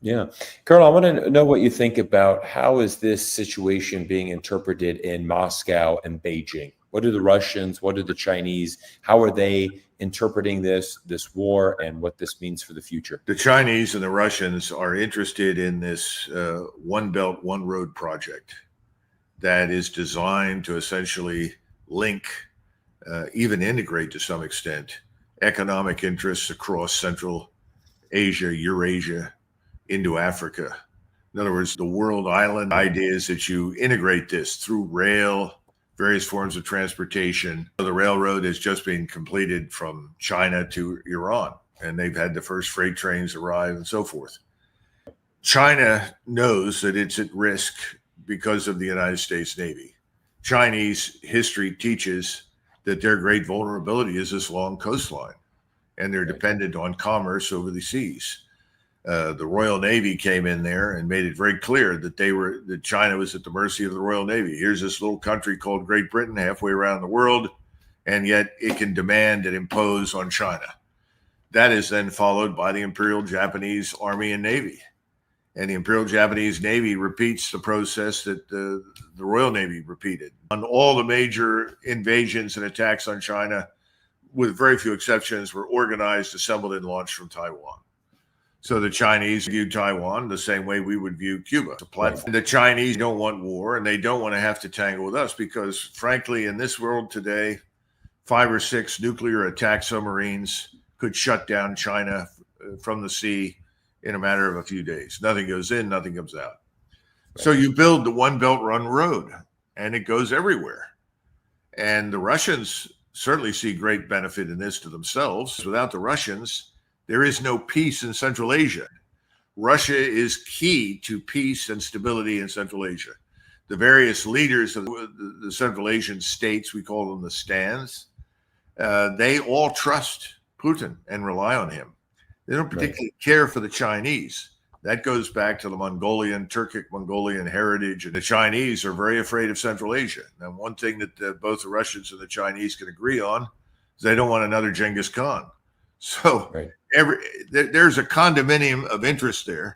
Yeah. Colonel, I want to know what you think about how is this situation being interpreted in Moscow and Beijing? What do the Russians, what do the Chinese, how are they interpreting this war and what this means for the future? The Chinese and the Russians are interested in this One Belt, One Road project that is designed to essentially link, even integrate to some extent, economic interests across Central Asia, Eurasia, into Africa. In other words, the world island idea is that you integrate this through rail, various forms of transportation. The railroad has just been completed from China to Iran, and they've had the first freight trains arrive and so forth. China knows that it's at risk because of the United States Navy. Chinese history teaches that their great vulnerability is this long coastline, and they're dependent on commerce over the seas. The Royal Navy came in there and made it very clear that China was at the mercy of the Royal Navy. Here's this little country called Great Britain, halfway around the world, and yet it can demand and impose on China. That is then followed by the Imperial Japanese Army and Navy. And the Imperial Japanese Navy repeats the process that the Royal Navy repeated. On all the major invasions and attacks on China, with very few exceptions, were organized, assembled, and launched from Taiwan. So the Chinese view Taiwan the same way we would view Cuba. The Chinese don't want war, and they don't want to have to tangle with us because, frankly, in this world today, 5 or 6 nuclear attack submarines could shut down China from the sea in a matter of a few days. Nothing goes in, nothing comes out. So you build the One Belt, One Road, and it goes everywhere. And the Russians certainly see great benefit in this to themselves. Without the Russians, there is no peace in Central Asia. Russia is key to peace and stability in Central Asia. The various leaders of the Central Asian states, we call them the stands, they all trust Putin and rely on him. They don't particularly care for the Chinese. That goes back to the Turkic Mongolian heritage. And the Chinese are very afraid of Central Asia. And one thing that both the Russians and the Chinese can agree on is they don't want another Genghis Khan. So there's a condominium of interest there.